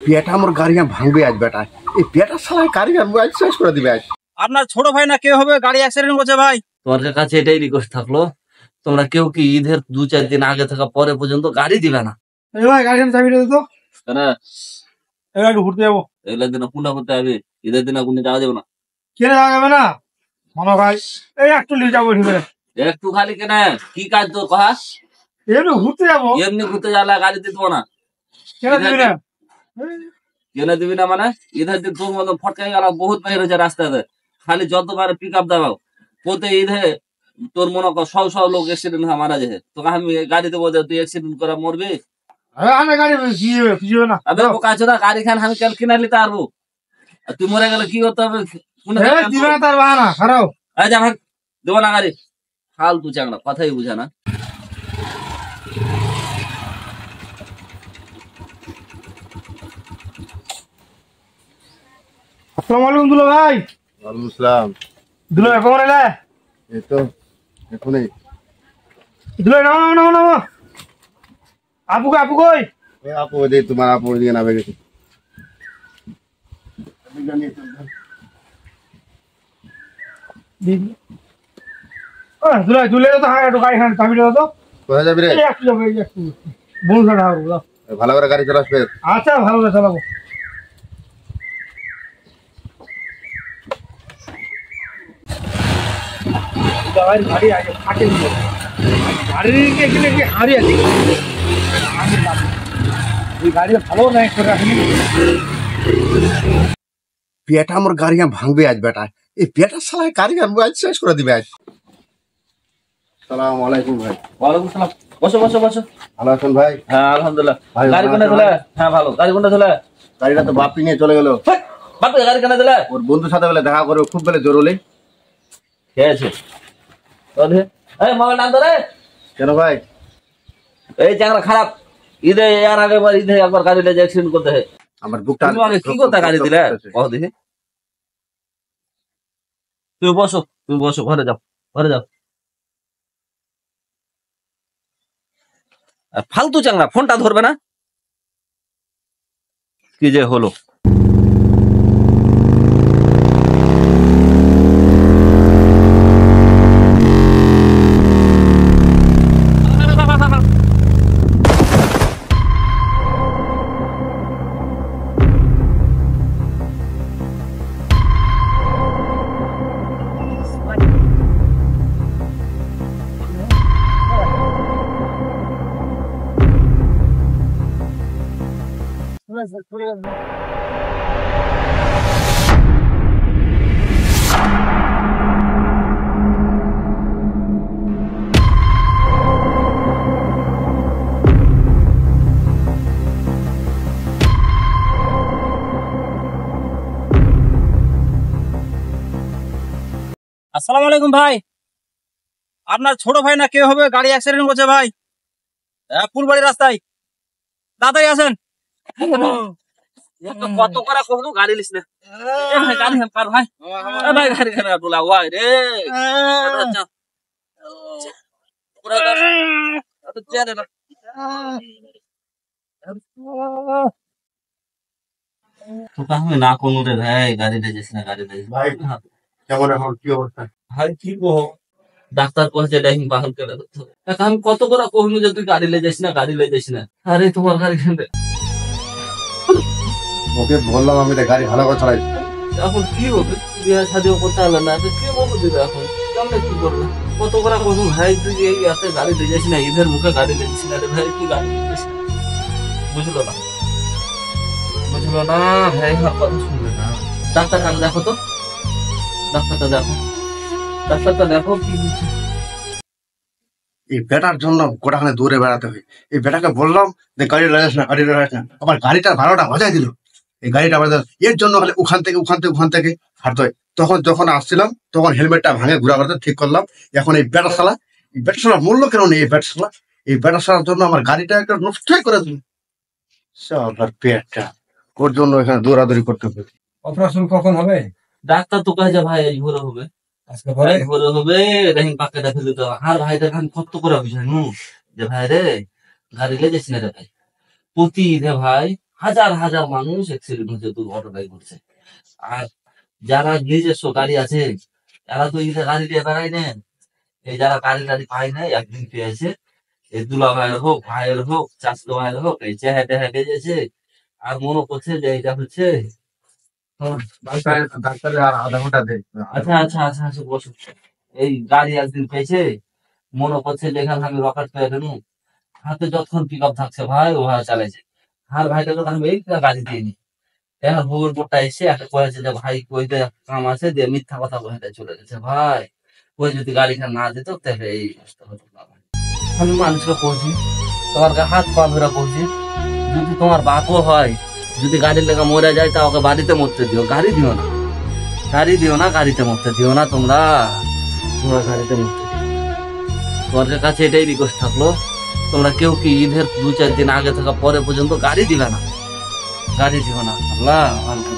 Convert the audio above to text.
পেটা আমার গাড়ি ভাঙবে আজ বেটা। এই পেটা শালায় কারিগর আজ শেষ করে দিবে আজ। আপনার ছোট ভাই না কেউ হবে গাড়ি অ্যাক্সিডেন্ট করছে ভাই। তোমাদের কাছে এটাই রিকোয়েস্ট থাকলো, তোমরা কেউ কি ঈদের 2-4 দিন আগে থেকে পরে পর্যন্ত গাড়ি দিবে না। ভাই গাড়ি চাবি দে তো। কেন একটু ঘুরতে যাবো। এগুলোর দিনে কোনটা করতে হবে, ঈদের দিনে কোনো যাওয়া যাবে না। কেন যাওয়া যাবে না মনো ভাই? এই একটু নিয়ে যাবো ঠিক আছে। একটু খালি কেন, কি কাজ তোর কহা? এমনি ঘুরতে যাবো। এমনি ঘুরতে যাওয়া গাড়ি দিতে না। কেন দিবি না? কেন দিবি না মানে ঈদের দিন তোর মতো ফটকাই গেল বহুত বাইর হয়েছে রাস্তাতে, খালি যতবার পিক আপ দেওয়াও প্রতি ঈদে তোর মনে কর 100 লোক অ্যাক্সিডেন্ট হয়ে মারা যায়। তোকে আমি গাড়ি দেবো যে তুই অ্যাক্সিডেন্ট করে মরবি? গাড়ি খান আমি কাল কিনা নিতে পারবো, তুই মরে গেলে কি করতে হবে? দেবো না গাড়ি, ফালতু চাংড়া, কথাই বুঝা না। আসসালামু আলাইকুম দুলা ভাই। ওয়ালাইকুম আসসালাম। দুলা ভাই কেমন এলে? এই তো এখনই। দুলা নাও আপু কই? ওই আপু ওই তোমার আপু ওইদিকে নামে গেছে। দুলা দুলে তো একটু গাড়ি খান চাবি দাও তো। কোথায় যাবি রে? একটু যাবো একটু বন্ধু ভালো করে গাড়ি চালাস। আচ্ছা ভালো করে চালাবো। গাড়ি আগে ফাটে গাড়ি কি হারি আছে গাড়ি ভালো নাই করে রাখেনি। পেটা আমার গাড়ি ভাঙবে আজ বেটা। এই পেটা শালায় কারিগর আজ শেষ করে দিবে আজ। আসসালামু আলাইকুম ভাই। ওয়ালাইকুম সালাম। বসো। ভালো আছেন ভাই? হ্যাঁ আলহামদুলিল্লাহ। গাড়ি কোনটা দিলে? হ্যাঁ ভালো। গাড়ি কোনটা দিলে? গাড়িটা তো বাপি নিয়ে চলে গেল। বাপে গাড়ি কেন দিলে? ওর বন্ধুর সাথে বলে দেখা করে খুব বলে জরুরি। ঠিক আছে এই মোবাইল নাম ধরে। কেন ভাই? এই চাকরা খারাপ, ঈদে আর আগে ঈদে একবার গাড়ি লেগে অ্যাক্সিডেন্ট করতে হয়। আমার বুকটা তুমি আগে কি করতে গাড়ি দিলে কহ দেখি। তুমি বসো ঘরে যাও। ফালতু চাংলা, ফোনটা ধরবে না। কি যে হলো, আসসালামু আলাইকুম ভাই। আপনার ছোট ভাই না কেউ হবে গাড়ি অ্যাক্সিডেন্ট করছে ভাই, ফুলবাড়ি রাস্তায়। তাড়াতাড়ি আসেন। কত করে কখনো গাড়ি লিস না গাড়ি পার ভাই। ভাই গাড়ি খানা তোলা ওয়াই রে আমি না কোনো রে ভাই, গাড়ি লেগেছিস না গাড়ি লেগেছিস ভাই কেমন এখন কি অবস্থা? ভাই কি কহ, ডাক্তার কয়েছে ডাইং বাহন করে আমি কত করে কহনু যে তুই গাড়ি লে যাস না আরে তোমার গাড়ি খেলে ওকে বললাম আমি গাড়ি ভালো করে চালাই। এখন কি হবে, বিয়ে শাদিও করতে হলে না তো কে বলবো দিবে এখন কেমন কি করবে। কত করে কহনু ভাই তুই এই হাতে গাড়ি লে যাস না, ঈদের মুখে গাড়ি লে যাস না রে ভাই, তুই গাড়ি লে যাস না। বুঝলো না ভাই, আমার কথা শুনবে না। ডাক্তার কাছে দেখো তো, ডাক্তারটা দেখো কি হচ্ছে। এই বেটার জন্য গোটাখানে দূরে বেড়াতে হয়। এই বেটাকে বললাম যে গাড়ি লাগাস না আবার গাড়িটার ভাড়াটা বাজায় দিল। এই গাড়িটা বাজায় এর জন্য খালি ওখান থেকে হাঁটতে হয়। যখন আসছিলাম তখন হেলমেটটা ভাঙে ঘুরা করতে ঠিক করলাম। এখন এই বেটা শালার মূল্য কেন নেই? এই বেটা শালার জন্য আমার গাড়িটা একটা নষ্টই করে দিল। পেটটা ওর জন্য এখানে দৌড়াদৌড়ি করতে হবে। অপারেশন কখন হবে? ডাক্তার তো কাছে ভাই আজ ভোরে হবে, আজকে পরে ভোরে হবে। দেখেন পাকে দেখে দিতে আর ভাই দেখেন কত করে বুঝাই যে ভাই রে গাড়ি লে যাচ্ছি না রে ভাই, প্রতি রে ভাই হাজার হাজার মানুষ অ্যাক্সিডেন্ট হচ্ছে, দুর্ঘটনায় ঘটছে। আর যারা নিজস্ব গাড়ি আছে তারা তো ঈদে গাড়ি দিয়ে বেড়ায় নেন। এই যারা গাড়ি টাড়ি পায় না একদিন পেয়েছে, এই দুলা ভাইয়ের হোক ভাইয়ের হোক চাষতো ভাইয়ের হোক এই চেহাটে হেঁটে গেছে। আর মনে করছে যে এটা হচ্ছে ডাক্তারের আর আধা ঘন্টা দেয়। আচ্ছা আচ্ছা আচ্ছা আচ্ছা বসো। এই গাড়ি একদিন পেয়েছে, মনে করছে যে এখানে আমি রকেট পেয়ে দেবো। হাতে যতক্ষণ পিক আপ থাকছে ভাই ও ভাই চালাইছে। আর ভাইটাকে তো আমি এই গাড়ি দিইনি। এখন ভোগের পরটা এসে একটা কয়েছে যে ভাই কইতে কাম আছে দিয়ে মিথ্যা কথা বলে চলে গেছে ভাই। ওই যদি গাড়িটা না দিত তাহলে এই অবস্থা হতো না ভাই। আমি মানুষকে বলছি, তোমার হাত পা ধরে বলছি, যদি তোমার বাপও হয়, যদি গাড়ির লেগে মরে যায় তা ওকে বাড়িতে মরতে দিও, গাড়ি দিও না। গাড়ি দিও না, গাড়িতে মরতে দিও না তোমরা। তোমরা গাড়িতে মরতে দিও। তোমাদের কাছে এটাই রিকোয়েস্ট থাকলো, তোমরা কেউ কি ঈদের 2-4 দিন আগে থেকে পরে পর্যন্ত গাড়ি দিবে না, গাড়ি দিও না। আল্লাহ ভালো করে